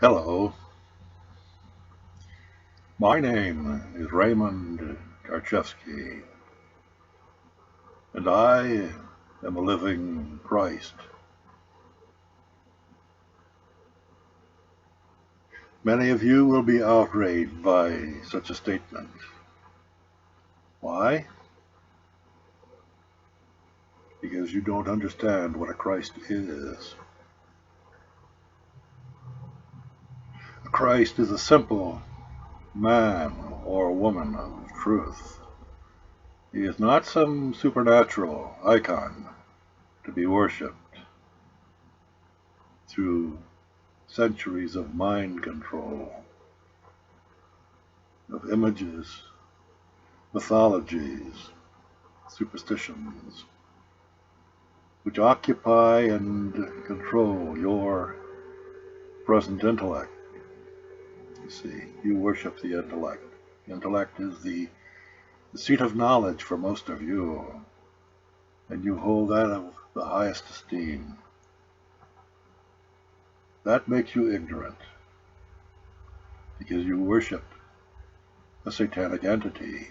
Hello, my name is Raymond Karchevsky, and I am a living Christ. Many of you will be outraged by such a statement. Why? Because you don't understand what a Christ is. A Christ is a simple man or woman of truth. He is not some supernatural icon to be worshipped through centuries of mind control, of images, mythologies, superstitions, which occupy and control your present intellect. You see, you worship the intellect. The intellect is the seat of knowledge for most of you, and you hold that of the highest esteem. That makes you ignorant, because you worship a satanic entity,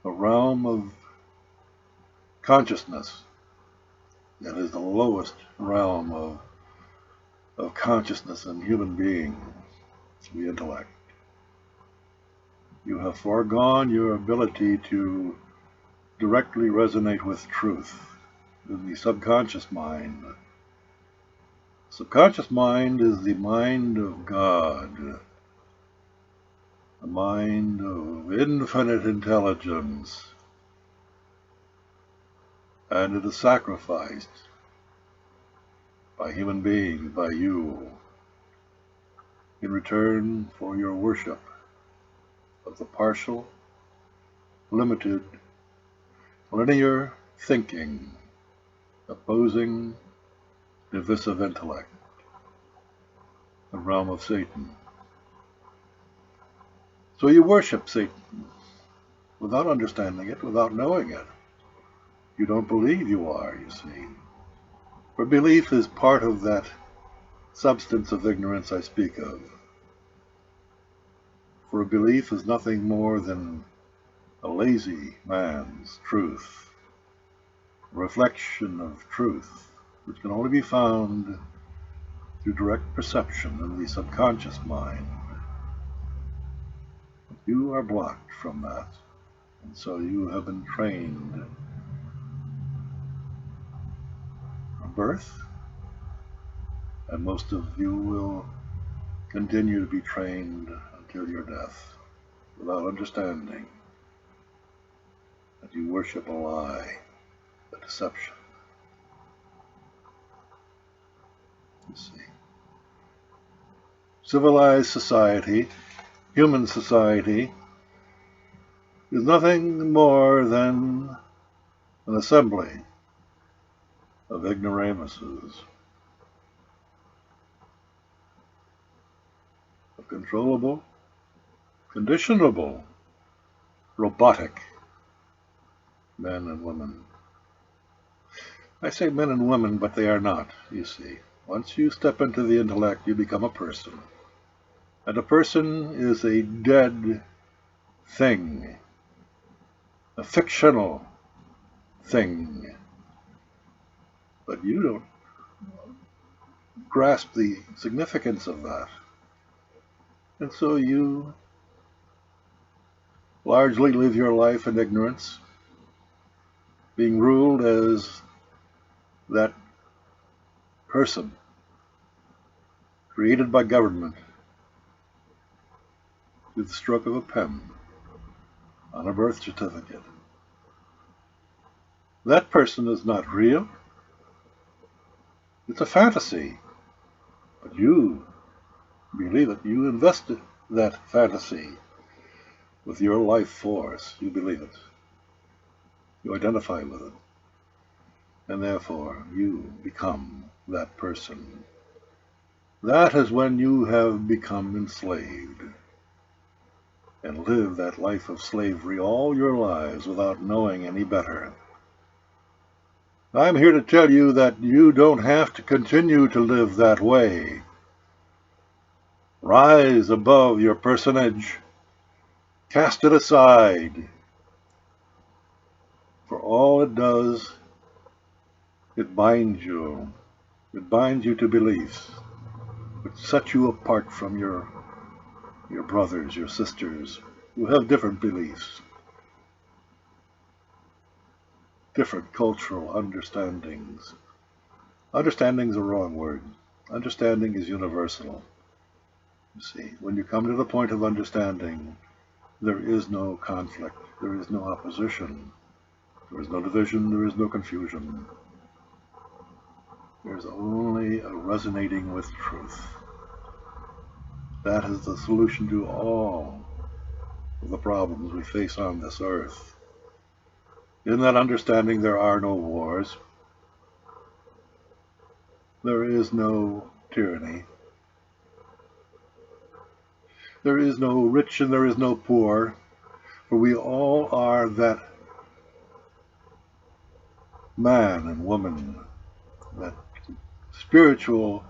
a realm of consciousness that is the lowest realm of consciousness in human being, the intellect. You have foregone your ability to directly resonate with truth in the subconscious mind. Subconscious mind is the mind of God, a mind of infinite intelligence, and it is sacrificed by human beings, by you, in return for your worship of the partial, limited, linear thinking, opposing, divisive intellect, the realm of Satan. So you worship Satan without understanding it, without knowing it. You don't believe you are, you see. For belief is part of that substance of ignorance I speak of. For a belief is nothing more than a lazy man's truth, a reflection of truth, which can only be found through direct perception in the subconscious mind. You are blocked from that, and so you have been trained from birth, and most of you will continue to be trained until your death, without understanding that you worship a lie, a deception. You see, civilized society, human society, is nothing more than an assembly of ignoramuses, of controllable, conditionable, robotic men and women. I say men and women, but they are not, you see. Once you step into the intellect, you become a person. And a person is a dead thing, a fictional thing. But you don't grasp the significance of that. And so you largely live your life in ignorance, being ruled as that person created by government with the stroke of a pen on a birth certificate. That person is not real. It's a fantasy. But you believe it. You invested that fantasy with your life force. You believe it. You identify with it. And therefore, you become that person. That is when you have become enslaved and live that life of slavery all your lives without knowing any better. I'm here to tell you that you don't have to continue to live that way. Rise above your personage. Cast it aside. For all it does, it binds you. It binds you to beliefs which set you apart from your brothers, your sisters, who have different beliefs, different cultural understandings. Understanding is a wrong word. Understanding is universal. You see, when you come to the point of understanding, there is no conflict, there is no opposition, there is no division, there is no confusion. There's only a resonating with truth. That is the solution to all of the problems we face on this earth. In that understanding, there are no wars. There is no tyranny. There is no rich and there is no poor, for we all are that man and woman, that spiritual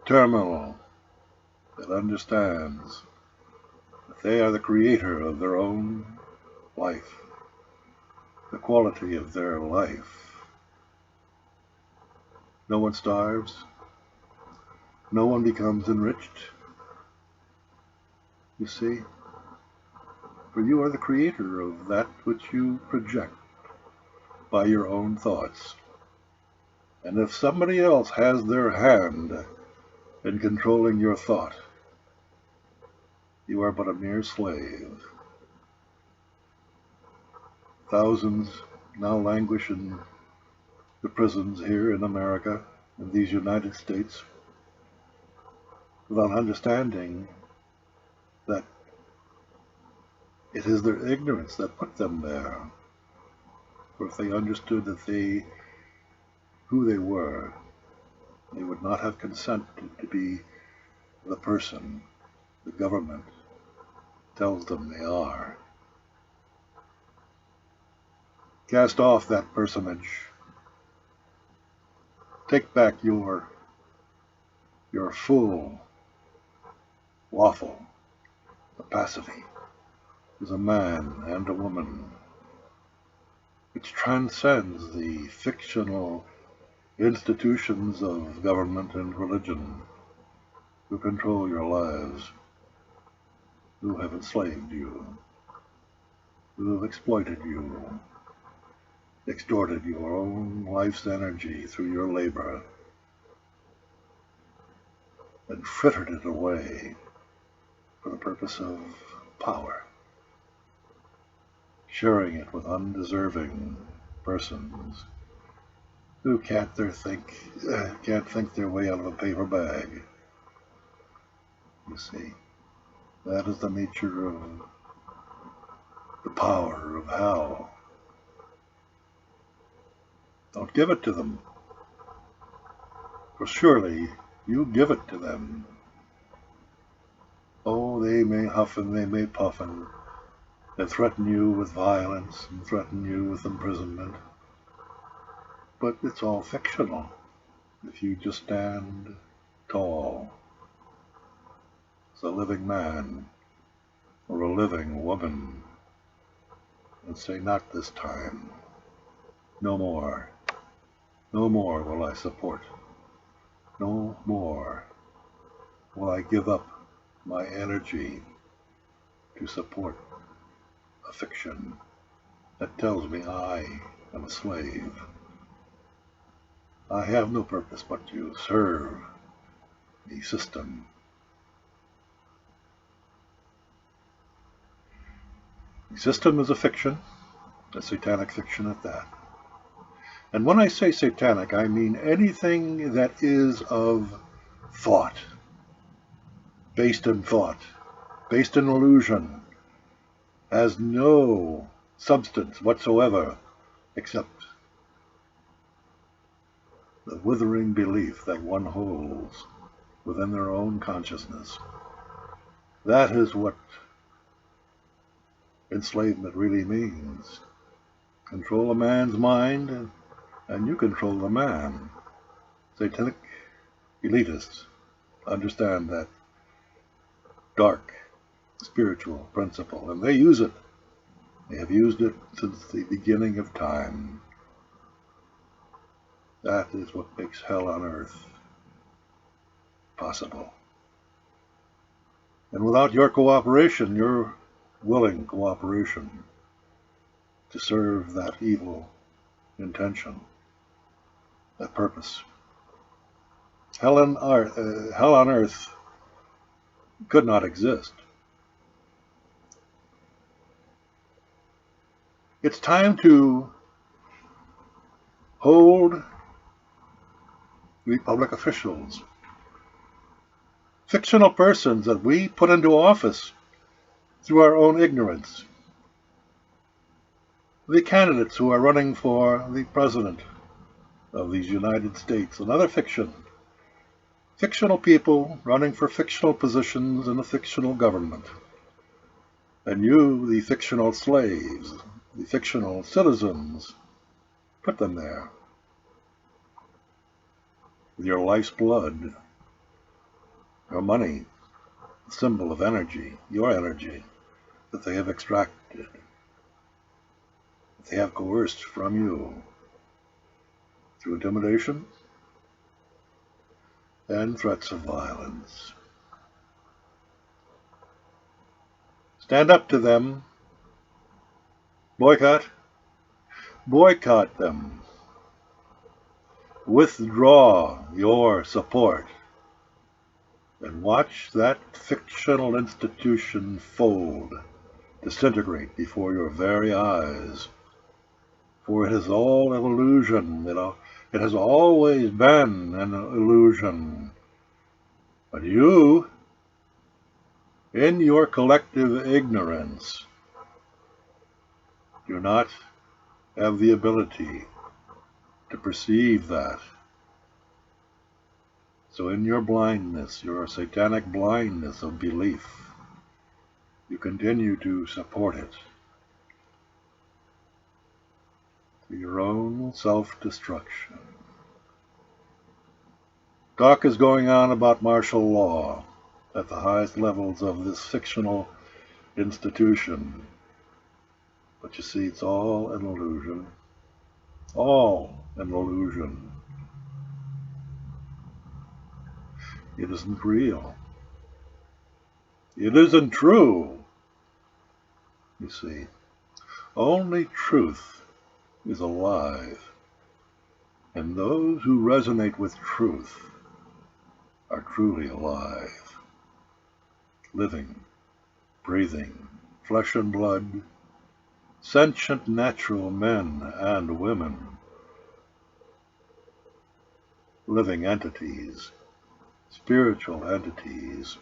terminal that understands that they are the creator of their own life, the quality of their life. No one starves. No one becomes enriched. You see, for you are the creator of that which you project by your own thoughts. And if somebody else has their hand in controlling your thought, you are but a mere slave. Thousands now languish in the prisons here in America, in these United States, without understanding that it is their ignorance that put them there. For if they understood that who they were, they would not have consented to be the person the government tells them they are. Cast off that personage. Take back your full, lawful capacity as a man and a woman, which transcends the fictional institutions of government and religion who control your lives, who have enslaved you, who have exploited you, extorted your own life's energy through your labor, and frittered it away for the purpose of power, sharing it with undeserving persons who can't think their way out of a paper bag. You see, that is the nature of the power of hell. Don't give it to them, for surely you give it to them. Oh, they may huff and they may puff and threaten you with violence and threaten you with imprisonment, but it's all fictional if you just stand tall as a living man or a living woman and say, not this time, no more. No more will I support. No more will I give up my energy to support a fiction that tells me I am a slave. I have no purpose but to serve the system. The system is a fiction, a satanic fiction at that. And when I say satanic, I mean anything that is of thought, based in illusion, has no substance whatsoever except the withering belief that one holds within their own consciousness. That is what enslavement really means. Control a man's mind, and you control the man. Satanic elitists understand that dark spiritual principle, and they use it. They have used it since the beginning of time. That is what makes hell on earth possible. And without your cooperation, your willing cooperation to serve that evil intention, that purpose, hell on earth could not exist. It's time to hold the public officials, fictional persons that we put into office through our own ignorance, the candidates who are running for the president of these United States, another fiction, fictional people running for fictional positions in a fictional government, and you, the fictional slaves, the fictional citizens, put them there with your life's blood, your money, the symbol of energy, your energy that they have extracted, that they have coerced from you through intimidation and threats of violence. Stand up to them. Boycott them. Withdraw your support and watch that fictional institution fold, disintegrate before your very eyes. For it is all an illusion. It has always been an illusion. But you, in your collective ignorance, do not have the ability to perceive that. So in your blindness, your satanic blindness of belief, you continue to support it to your own self-destruction. Talk is going on about martial law at the highest levels of this fictional institution. But you see, it's all an illusion. All an illusion. It isn't real. It isn't true. You see, only truth is alive. And those who resonate with truth are truly alive. Living, breathing, flesh and blood, sentient natural men and women, living entities, spiritual entities,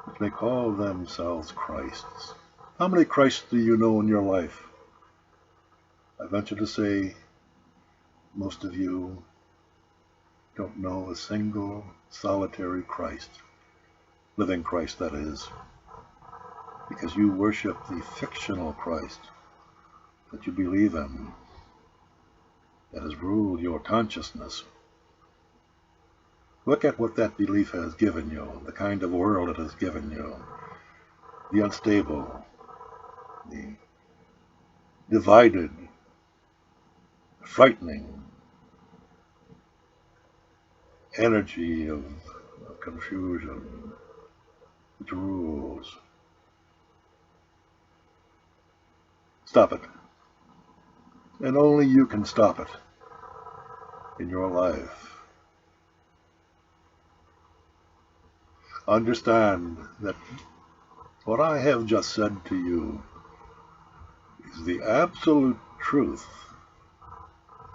which may call themselves Christs. How many Christs do you know in your life? I venture to say most of you don't know a single solitary Christ, living Christ that is, because you worship the fictional Christ that you believe in, that has ruled your consciousness. Look at what that belief has given you, the kind of world it has given you, the unstable, the divided, frightening energy of confusion which rules. Stop it. And only you can stop it in your life. Understand that what I have just said to you is the absolute truth.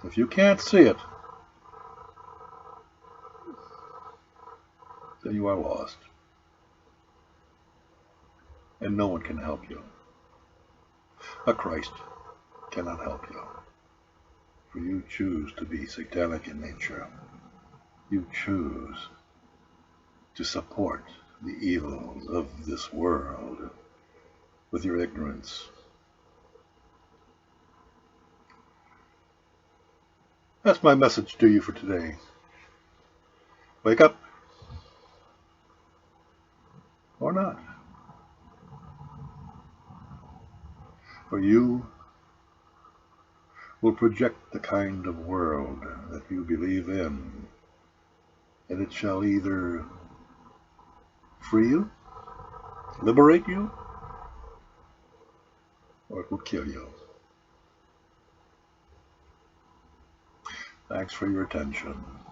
If you can't see it, then you are lost. And no one can help you. A Christ cannot help you. For you choose to be satanic in nature. You choose to support the evils of this world with your ignorance. That's my message to you for today. Wake up. Or not. For you will project the kind of world that you believe in, and it shall either free you, liberate you, or it will kill you. Thanks for your attention.